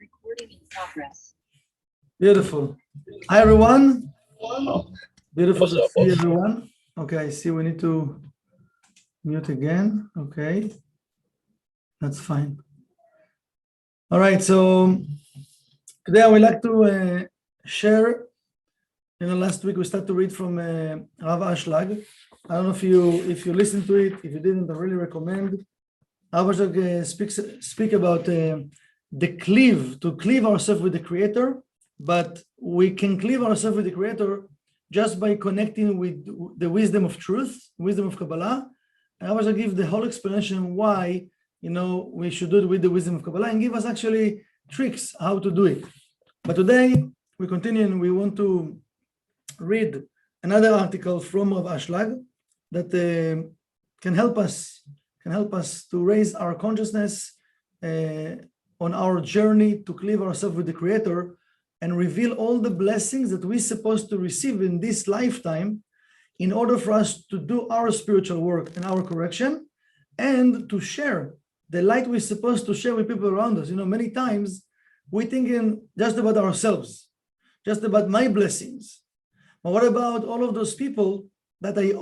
Recording in progress. Beautiful. Hi, everyone. Beautiful What's to up, see boss? everyone. Okay, I see we need to mute again. Okay, that's fine. All right, so today I would like to share. Last week we started to read from Rav Ashlag. I don't know if you listened to it. If you didn't, I really recommend. Rav Ashlag speak about the cleave ourselves with the Creator, but we can cleave ourselves with the Creator just by connecting with the wisdom of truth, wisdom of Kabbalah. And I was to give the whole explanation why we should do it with the wisdom of Kabbalah and give us actually tricks how to do it. But today we continue and we want to read another article from Rav Ashlag that can help us to raise our consciousness on our journey to cleave ourselves with the Creator and reveal all the blessings that we're supposed to receive in this lifetime in order for us to do our spiritual work and our correction and to share the light we're supposed to share with people around us. Many times we're thinking just about ourselves, just about my blessings. But what about all of those people that I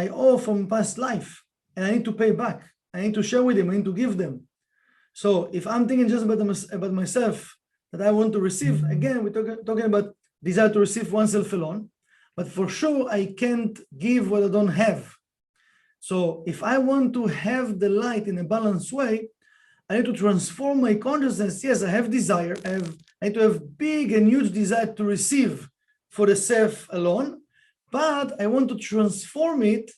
owe from past life and I need to pay back? I need to share with them, I need to give them. So if I'm thinking just about myself, that I want to receive, again, we're talking about desire to receive oneself alone, but for sure I can't give what I don't have. So if I want to have the light in a balanced way, I need to transform my consciousness. Yes, I have desire, I need to have big and huge desire to receive for the self alone, but I want to transform it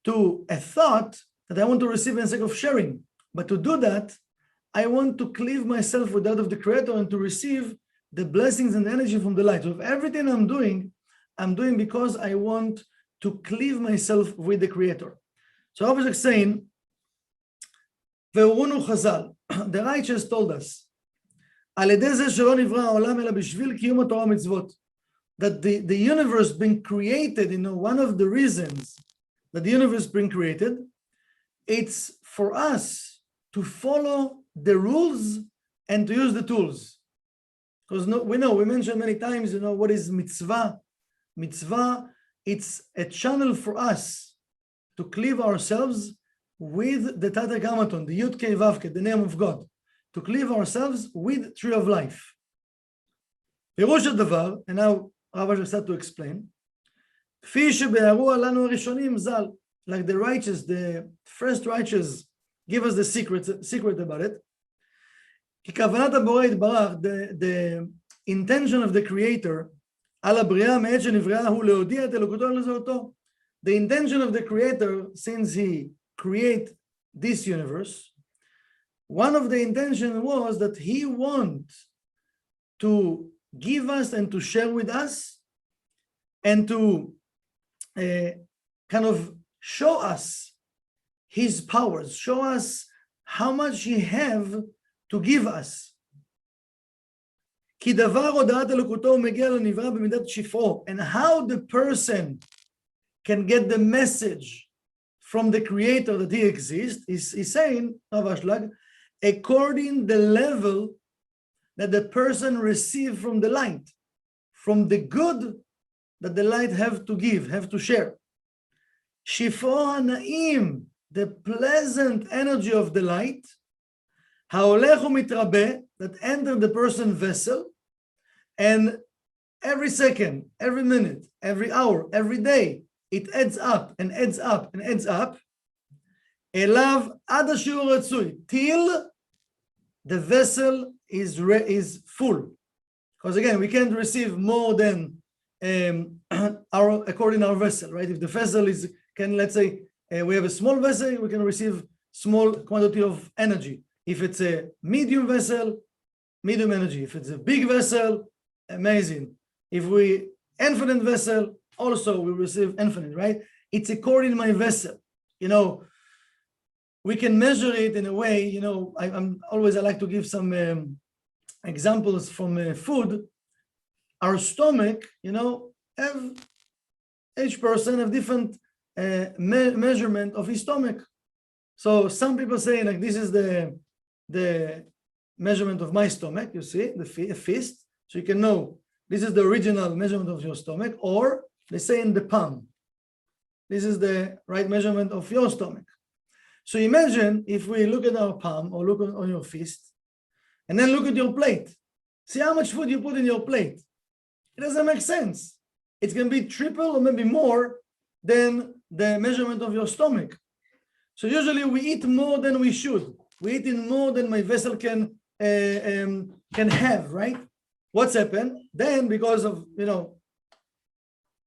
to a thought that I want to receive in the sake of sharing. But to do that, I want to cleave myself with that of the Creator and to receive the blessings and energy from the light. So if everything I'm doing because I want to cleave myself with the Creator. So I was saying, Ve'urunu Chazal, the righteous told us, that the universe being created, one of the reasons that the universe being created, it's for us to follow the rules and to use the tools. Because we mentioned many times, what is mitzvah? Mitzvah, it's a channel for us to cleave ourselves with the Tatekammaton, the Yud Kei Vav Kei, the name of God, to cleave ourselves with Tree of Life. Pirush HaDavar, and now Rav Ashlag started to explain, כפי שבהרו לנו הראשונים ז"ל, like the righteous, the first righteous give us the secret about it. כי כוונת הבורא יתברך, the intention of the Creator, על הבריאה מעת שנבראה הוא להודיע את אלוקותו לזהותו. The intention of the Creator, since he created this universe, one of the intention was that he wants to give us and to share with us and to kind of show us his powers, show us how much he have to give us. כי דבר הודעת אלוקותו הוא מגיע לנברא במידת שפעו, and how the person can get the message from the Creator that he exists, is saying, Rav Ashlag, according the level that the person received from the light, from the good that the light have to give, have to share. Shifo hanaim, the pleasant energy of the light, haolech umitrabe, that enter the person's vessel, and every second, every minute, every hour, every day, it adds up and adds up and adds up. Elav ad hashiur ratzui, till the vessel is full. Because again, we can't receive more than according to our vessel, right? If the vessel let's say we have a small vessel, we can receive small quantity of energy. If it's a medium vessel, medium energy. If it's a big vessel, amazing. If we infinite vessel, also we receive infinite, right? It's according to my vessel. We can measure it in a way, I like to give some examples from food. Our stomach, have each person have different measurement of his stomach. So some people say like this is the measurement of my stomach, you see, the fist, so you can know this is the original measurement of your stomach, or they say in the palm, this is the right measurement of your stomach. So imagine if we look at our palm or look on your fist, and then look at your plate. See how much food you put in your plate. It doesn't make sense. It can be triple or maybe more than the measurement of your stomach. So usually we eat more than we should. We eat in more than my vessel can have, right? What's happened? Then because of,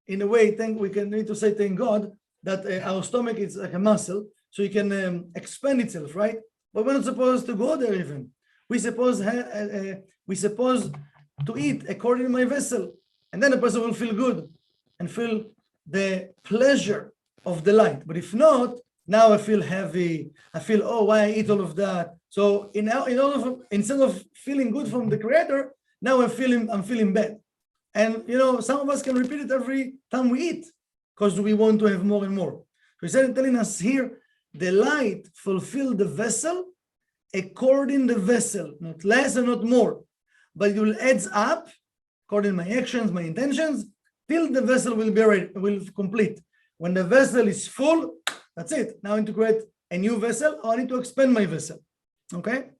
in a way, need to say thank God that our stomach is like a muscle, so you can expand itself, right? But we're not supposed to go there even. We supposed to eat according to my vessel, and then the person will feel good and feel the pleasure of the light. But if not, now I feel heavy. I feel, oh, why I eat all of that? So instead of feeling good from the Creator, now I'm feeling bad. And some of us can repeat it every time we eat because we want to have more and more. So he's telling us here, the light fulfill the vessel according the vessel, not less and not more, but it will adds up according to my actions, my intentions, till the vessel will be ready, will complete. When the vessel is full, that's it. Now I need to create a new vessel, or I need to expand my vessel. Okay?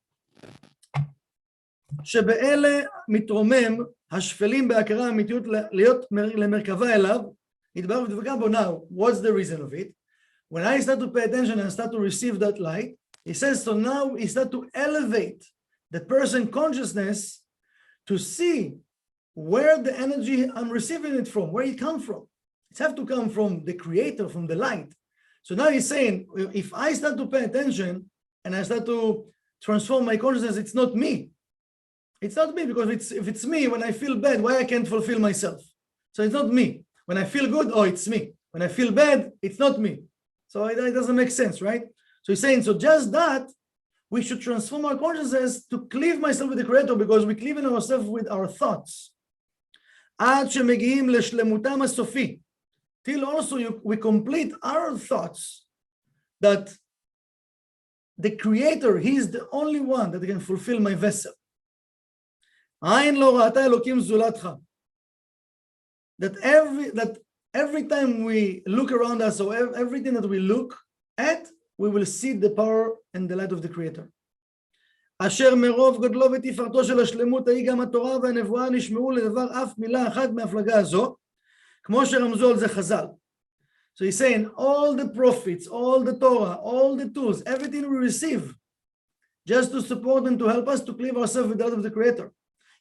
שבאלה מתרומם השפלים בהכרה האמיתיות להיות למרכבה אליו, יתברך ודבקה בו. Now, what's the reason of it? When I start to pay attention and start to receive that light, he says, so now he start to elevate the person consciousness to see where the energy I'm receiving it from, where it comes from. It has to come from the Creator, from the light. So now he's saying, if I start to pay attention and I start to transform my consciousness, it's not me. It's not me, because if it's me, when I feel bad, why I can't fulfill myself? So it's not me. When I feel good, oh, it's me. When I feel bad, it's not me. So it doesn't make sense, right? So he's saying, so just that, we should transform our consciousness to cleave myself with the Creator, because we cleave in ourselves with our thoughts. עד שמגיעים לשלמותם הסופי. Till also we complete our thoughts that the Creator, He is the only one that can fulfill my vessel. עין לא ראתה אלוקים זולתך. That every time we look around us, or everything that we look at, we will see the power and the light of the Creator. אשר מרוב גודלו ותפארתו של השלמות ההיא גם התורה והנבואה נשמעו לדבר אף מילה אחת מהפלגה הזו, כמו שרמזו על זה חז"ל. So he's saying all the prophets, all the Torah, all the tools, everything we receive, just to support and to help us to cleave ourselves with the light of the Creator.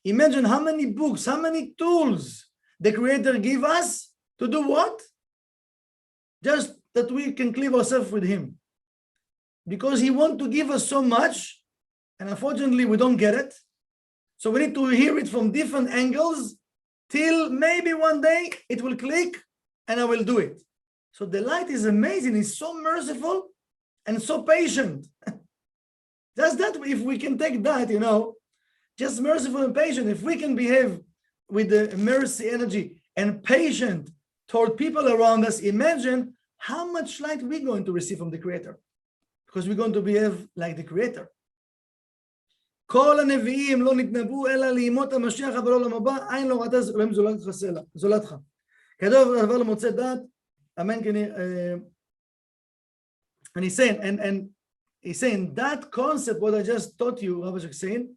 Imagine how many books, how many tools the Creator give us to do what? Just that we can cleave ourselves with Him. Because He wants to give us so much, and unfortunately we don't get it. So we need to hear it from different angles till maybe one day it will click and I will do it. So the light is amazing. It's so merciful and so patient. Just that, if we can take that, just merciful and patient, if we can behave with the mercy energy and patient toward people around us, imagine how much light we're going to receive from the Creator, because we're going to behave like the Creator. כל הנביאים לא נתנבאו אלא לימות המשיח אבל לעולם הבא, עין לא ראתה אלוהים זולתך. כדור הדבר למוצא דעת, אמן כן. And he's saying that concept, what I just taught you, Rabbi Shek saying,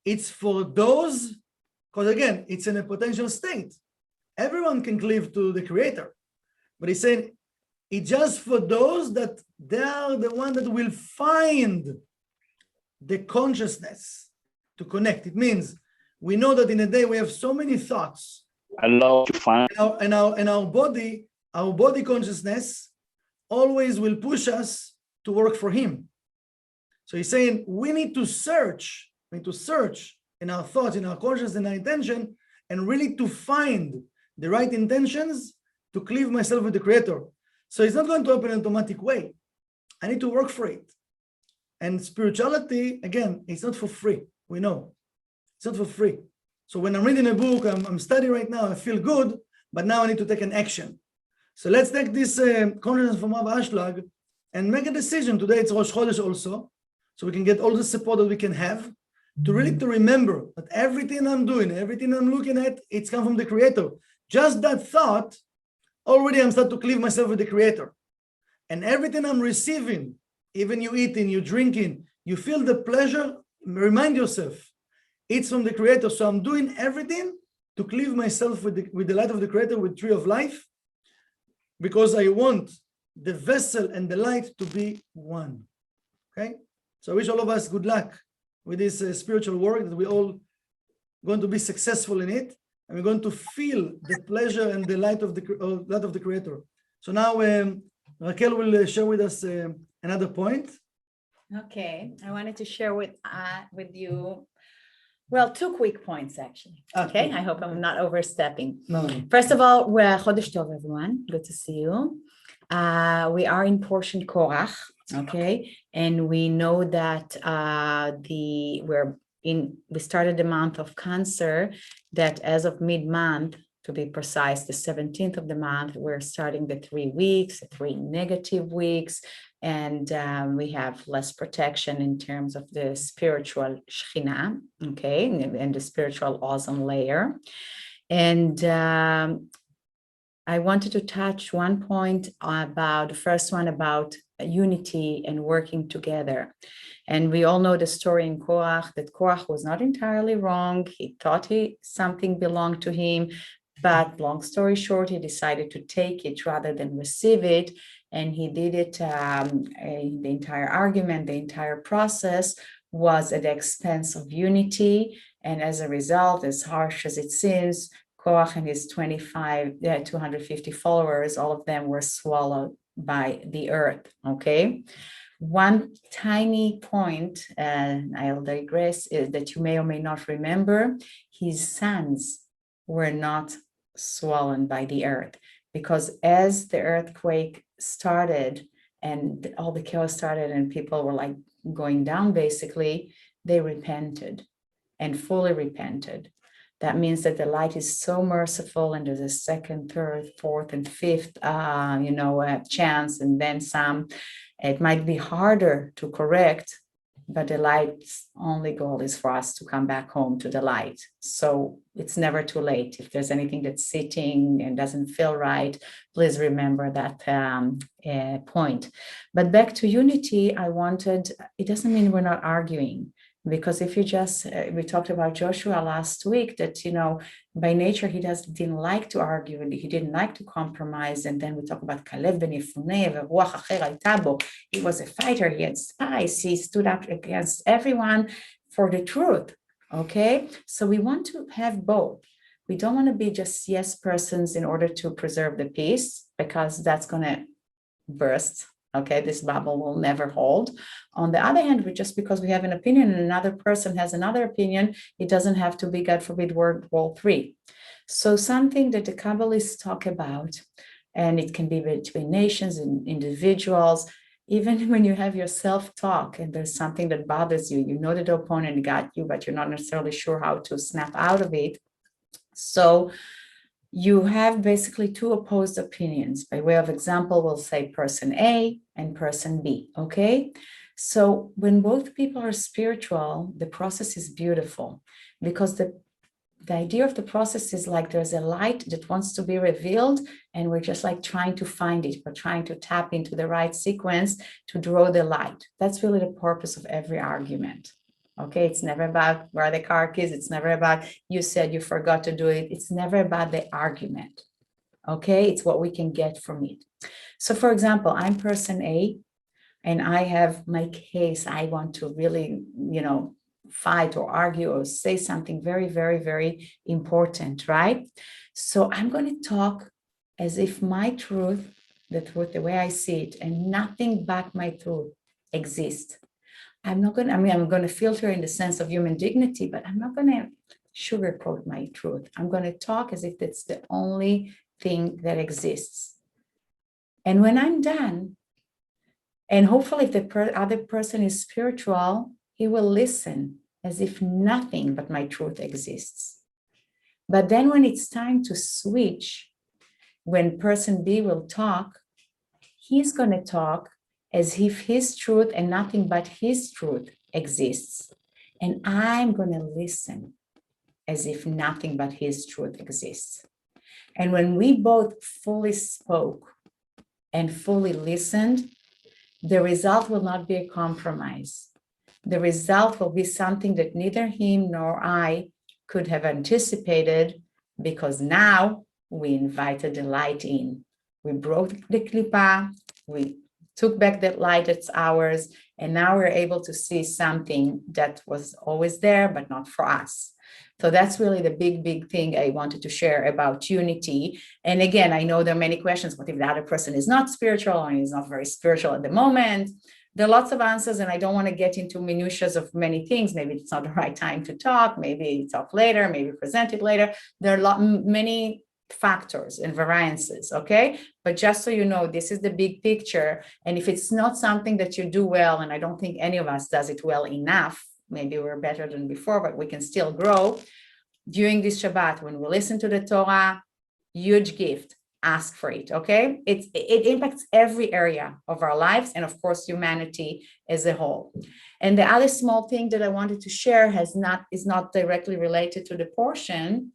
it's for those, because again, it's in a potential state. Everyone can cleave to the Creator. But he's saying, it's just for those that they are the one that will find the consciousness to connect. It means we know that in a day we have so many thoughts. Allow to find. And our body consciousness always will push us to work for Him. So he's saying we need to search in our thoughts, in our consciousness, in our intention, and really to find the right intentions to cleave myself with the Creator. So it's not going to happen in an automatic way. I need to work for it. And spirituality, again, it's not for free. We know it's not for free. So when I'm reading a book, I'm studying right now, I feel good, but now I need to take an action. So let's take this consciousness from Rav Ashlag and make a decision. Today it's Rosh Chodesh also, so we can get all the support that we can have. to really to remember that everything I'm doing, everything I'm looking at, it's come from the Creator. Just that thought, already I'm starting to cleave myself with the Creator. And everything I'm receiving, even you eating, you drinking, you feel the pleasure, remind yourself, it's from the Creator. So I'm doing everything to cleave myself with the light of the Creator, with tree of life, because I want the vessel and the light to be one. Okay? So I wish all of us good luck with this spiritual work, that we're all going to be successful in it, and we're going to feel the pleasure and the light of the Creator. So now Raquel will share with us another point. Okay, I wanted to share with you, well, two quick points actually. Okay, I hope I'm not overstepping. No. First of all, Chodesh Tov, everyone. Good to see you. We are in portion Korach, okay, and we know that we started the month of Cancer, that as of mid-month, to be precise, the 17th of the month, we're starting the 3 weeks, 3 negative weeks, and we have less protection in terms of the spiritual Shekhinah, okay, and the spiritual ozone layer. And I wanted to touch one point about, the first one about unity and working together. And we all know the story in Korach, that Korach was not entirely wrong. He thought something belonged to him, but long story short, he decided to take it rather than receive it. And he did it, the entire argument, the entire process was at the expense of unity. And as a result, as harsh as it seems, Korach and his 250 followers, all of them were swallowed by the earth, okay? One tiny point, and I'll digress, is that you may or may not remember, his sons were not swollen by the earth, because as the earthquake started and all the chaos started and people were like going down, basically, they repented and fully repented. That means that the light is so merciful, and there's a second, third, fourth, and fifth, chance, and then some. It might be harder to correct, but the light's only goal is for us to come back home to the light. So it's never too late. If there's anything that's sitting and doesn't feel right, please remember that point. But back to unity, it doesn't mean we're not arguing. Because if you we talked about Joshua last week, that, by nature, he didn't like to argue, and he didn't like to compromise. And then we talk about Kalev ben Yefuneh, Ruach acher hayta bo. He was a fighter, he had spice, he stood up against everyone for the truth, okay? So we want to have both. We don't want to be just yes persons in order to preserve the peace, because that's going to burst. Okay, this bubble will never hold. On the other hand, just because we have an opinion and another person has another opinion, it doesn't have to be, God forbid, World War III. So something that the Kabbalists talk about, and it can be between nations and individuals, even when you have your self-talk and there's something that bothers you, you know that the opponent got you, but you're not necessarily sure how to snap out of it. So you have basically two opposed opinions. By way of example, we'll say person A and person B, okay? So when both people are spiritual, the process is beautiful, because the idea of the process is like there's a light that wants to be revealed, and we're just like trying to find it. We're trying to tap into the right sequence to draw the light. That's really the purpose of every argument. Okay, it's never about where the car keys. It's never about you said you forgot to do it. It's never about the argument. Okay, it's what we can get from it. So for example, I'm person A, and I have my case. I want to really, fight or argue or say something very, very, very important, right? So I'm going to talk as if my truth, the way I see it, and nothing but my truth exists. I'm going to filter in the sense of human dignity, but I'm not going to sugarcoat my truth. I'm going to talk as if it's the only thing that exists. And when I'm done, and hopefully if the other person is spiritual, he will listen as if nothing but my truth exists. But then when it's time to switch, when person B will talk, he's going to talk as if his truth and nothing but his truth exists. And I'm going to listen as if nothing but his truth exists. And when we both fully spoke and fully listened, the result will not be a compromise. The result will be something that neither him nor I could have anticipated, because now we invited the light in. We broke the klipa, we took back that light that's ours, and now we're able to see something that was always there, but not for us. So that's really the big thing I wanted to share about unity. And again, I know there are many questions. What if the other person is not spiritual or is not very spiritual at the moment? There are lots of answers, and I don't want to get into minutiae of many things. Maybe it's not the right time to talk. Maybe talk later. Maybe present it later. There are many factors and variances, okay? But just so you know, this is the big picture. And if it's not something that you do well, and I don't think any of us does it well enough, maybe we're better than before, but we can still grow. During this Shabbat, when we listen to the Torah, huge gift. Ask for it, okay? It impacts every area of our lives, and of course, humanity as a whole. And the other small thing that I wanted to share is not directly related to the portion,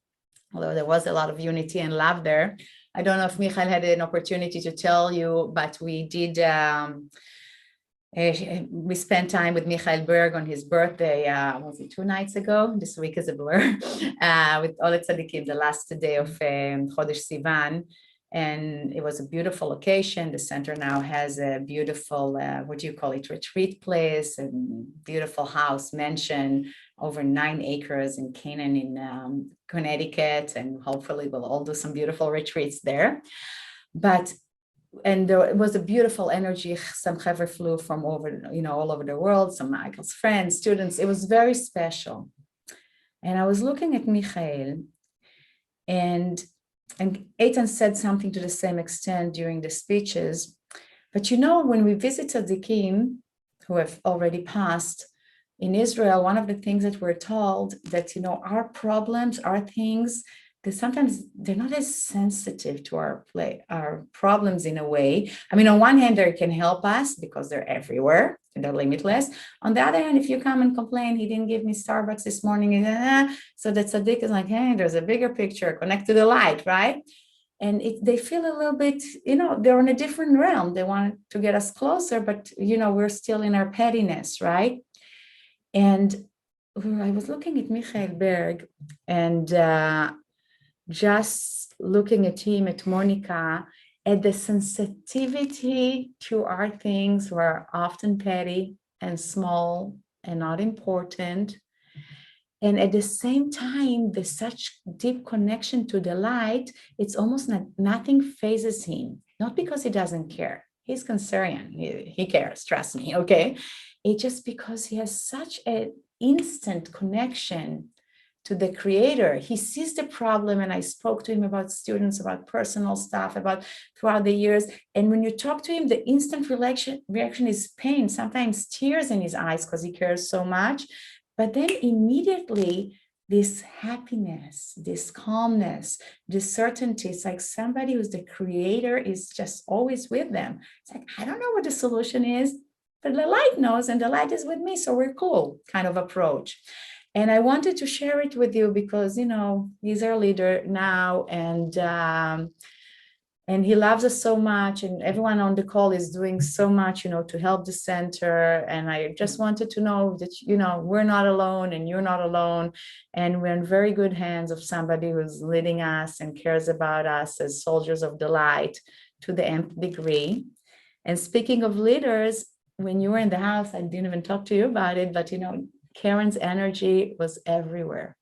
although there was a lot of unity and love there. I don't know if Michael had an opportunity to tell you, but we did. We spent time with Michael Berg on his birthday, was it 2 nights ago? This week is a blur, with Olet Tzadikim, the last day of Chodesh Sivan. And it was a beautiful location. The center now has a beautiful, retreat place, and beautiful house, mansion, over 9 acres in Canaan in Connecticut. And hopefully we'll all do some beautiful retreats there. And there was a beautiful energy. Some chaver flew from all over the world, some Michael's friends, students. It was very special. And I was looking at Michael, and Eitan said something to the same extent during the speeches. But when we visit tzaddikim who have already passed in Israel, one of the things that we're told that, our problems, our things, that sometimes they're not as sensitive to our problems in a way. I mean, on one hand, they can help us because they're everywhere and they're limitless. On the other hand, if you come and complain, he didn't give me Starbucks this morning, so the tzaddik is like, hey, there's a bigger picture, connect to the light, right? And they feel a little bit, they're in a different realm. They want to get us closer, but, we're still in our pettiness, right? And I was looking at Michael Berg, and just looking at him, at Monica, at the sensitivity to our things who are often petty and small and not important. And at the same time, there's such deep connection to the light, it's almost nothing phases him, not because he doesn't care. He's concerned, he cares, trust me, okay? It's just because he has such an instant connection to the creator. He sees the problem, and I spoke to him about students, about personal stuff, about throughout the years. And when you talk to him, the instant reaction is pain, sometimes tears in his eyes because he cares so much. But then immediately this happiness, this calmness, this certainty, it's like somebody who's the creator is just always with them. It's like, I don't know what the solution is, but the light knows, and the light is with me, so we're cool kind of approach. And I wanted to share it with you because, he's our leader now, and he loves us so much, and everyone on the call is doing so much, to help the center. And I just wanted to know that, we're not alone and you're not alone, and we're in very good hands of somebody who's leading us and cares about us as soldiers of the light to the nth degree. And speaking of leaders, when you were in the house, I didn't even talk to you about it, but, Karen's energy was everywhere.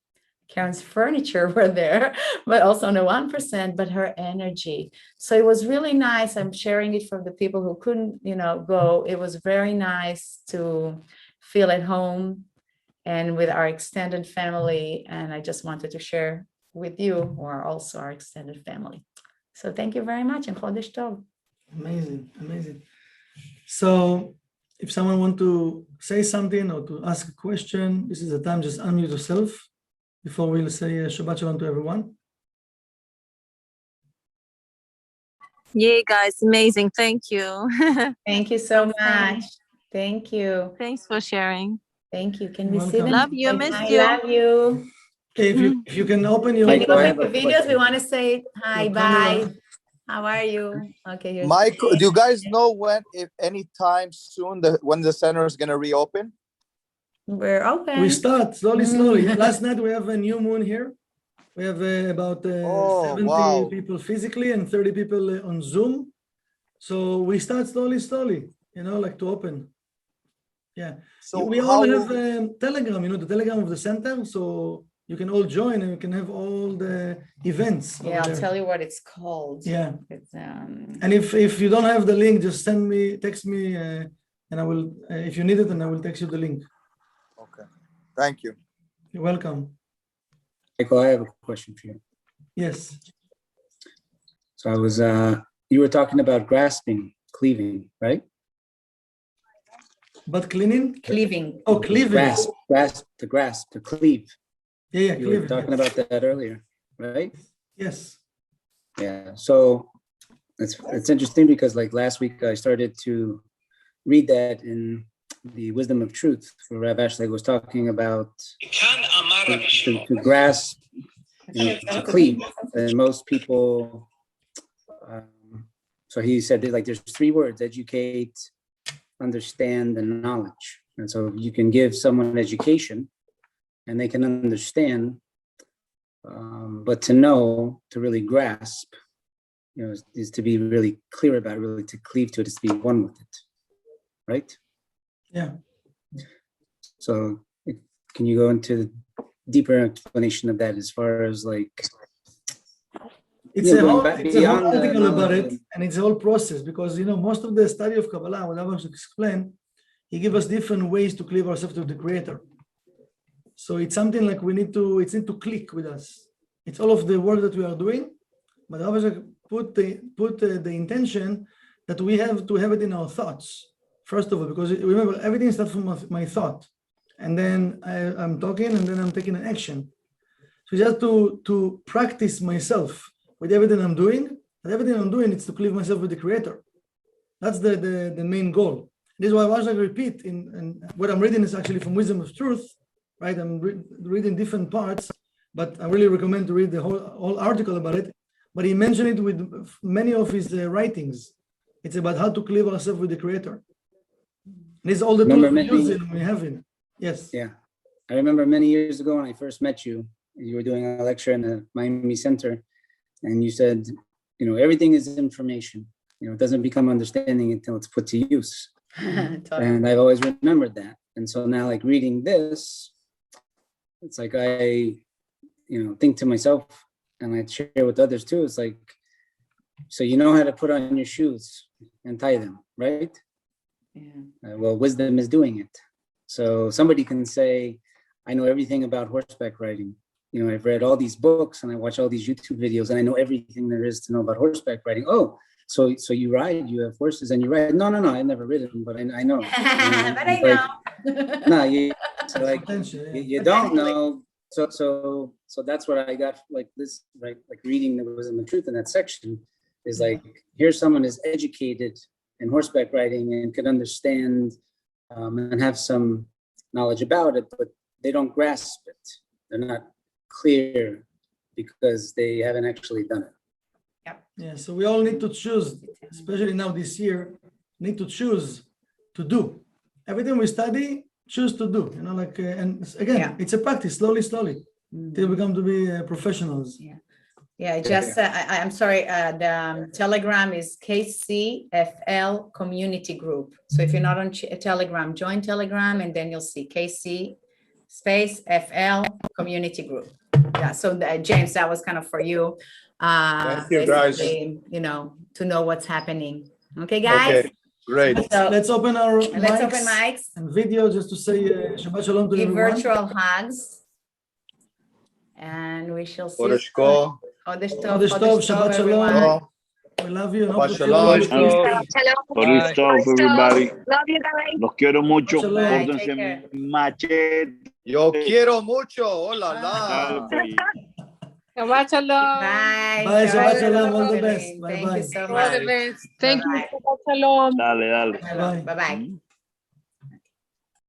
Karen's furniture were there, but also on the 1%, but her energy. So it was really nice. I'm sharing it for the people who couldn't, go. It was very nice to feel at home and with our extended family. And I just wanted to share with you, who are also our extended family. So thank you very much, and Chodesh Tov. Amazing. So if someone wants to say something or to ask a question, this is the time. Just unmute yourself before we'll say Shabbat Shalom to everyone. Yeah, guys, amazing. Thank you. Thank you so much. Thank you. Thanks for sharing. Thank you. Can we You're see them? welcome. Love you, Say missed hi, you. love you. Okay, if you can open your Can you Michael, I open have your a videos? We question. want to say hi, Your bye. camera. How are you? Okay, here's Mike, do you guys know when, if any time soon, when the center is gonna reopen? we're open. We start slowly. Mm. Last night we have a new moon here. We have about Oh, 70 wow. people physically and 30 people on Zoom. So we start slowly, you know, like to open. Yeah. So We all how, have Telegram, you know, the Telegram of the center. So you can all join and you can have all the events. Yeah, over I'll there. tell you what it's called. Yeah. It's, And if you don't have the link, just text me, and I will, if you need it, and I will text you the link. okay, thank you. You're welcome. Michael, I have a question for you. Yes. So I was, you were talking about grasping, cleaving, right? But cleaning? cleaving. Oh, cleaving. Grasp, to cleave. Yeah, You were cleaving. talking about that earlier, right? Yes. Yeah, so it's interesting because like last week I started to read that in the Wisdom of Truth, where Rav Ashlag was talking about to grasp, you know, to cleave. And most people, so he said that, like there's three words: educate, understand, and knowledge. And so you can give someone education and they can understand, but to know, to really grasp, you know, is to be really clear about it, really to cleave to it, is to be one with it, right? Yeah. So can you go into deeper explanation of that as far as like, It's Yeah, a going whole, back it's a whole beyond the article about knowledge it, and- and it's a whole process because, you know, most of the study of Kabbalah, what I was explain, he give us different ways to cleave ourselves to the Creator. So it's something like we need to click with us. It's all of the work that we are doing, but I was like put the intention that we have to have it in our thoughts first of all, because remember everything starts from my thought, and then I'm talking, and then I'm taking an action. So just to practice myself with everything I'm doing, and everything I'm doing is to cleave myself with the Creator. That's the main goal. This is why I was like repeat and what I'm reading is actually from Wisdom of Truth, right? I'm reading different parts, but I really recommend to read the whole article about it. But he mentioned it with many of his writings. It's about how to cleave ourselves with the Creator. And this is all the tools we use and we have in. Yes. Yeah, I remember many years ago when I first met you, you were doing a lecture in the Miami Center, and you said, you know, everything is information. You know, it doesn't become understanding until it's put to use. Totally. And I've always remembered that. And so now, like reading this, it's like I, you know, think to myself, and I share with others too. It's like, so you know how to put on your shoes and tie them, right? Yeah. Well, wisdom is doing it. So somebody can say, I know everything about horseback riding. You know, I've read all these books and I watch all these YouTube videos and I know everything there is to know about horseback riding. Oh, so you ride, you have horses and you ride. No, I've never ridden, but I know. But I know. No, so like Potential, yeah. you don't know. So that's what I got, like this, right? Like reading the Wisdom and Truth in that section is like, here's someone is educated in horseback riding and can understand and have some knowledge about it, but they don't grasp it. They're not clear because they haven't actually done it. Yeah, so we all need to choose, especially now this year, need to choose to do. Everything we study, choose to do, you know, like, and again, Yeah. it's a practice, slowly, till we come to be professionals. Yeah, I just, I'm sorry, the Telegram is KCFL Community Group. So if you're not on Telegram, join Telegram and then you'll see KC space FL Community Group. Yeah, so James, that was kind of for you. Thank you, guys. basically, you know, to know what's happening. Okay, guys? Okay, great. So Let's open our let's open mics, and video just to say Shabbat Shalom to give everyone. virtual hugs. And we shall see. Chodesh Tov. Chodesh Chodesh Tov, Shabbat Shalom. everyone. We love you. and Shabbat hope to see you all Shalom. next week. Chodesh Tov, everybody. Love you guys. Los quiero mucho. Shalom. Bye, Pórtense take care. machete. Yo quiero mucho. Hola, Dale, la. pues. Shabbat shalom. Bye. Bye, Shabbat Shalom. All the best. Thank Bye-bye. you so All much. the best. Thank you. Bye-bye. Shabbat shalom. Dale, dale. Bye-bye. Bye-bye. Mm.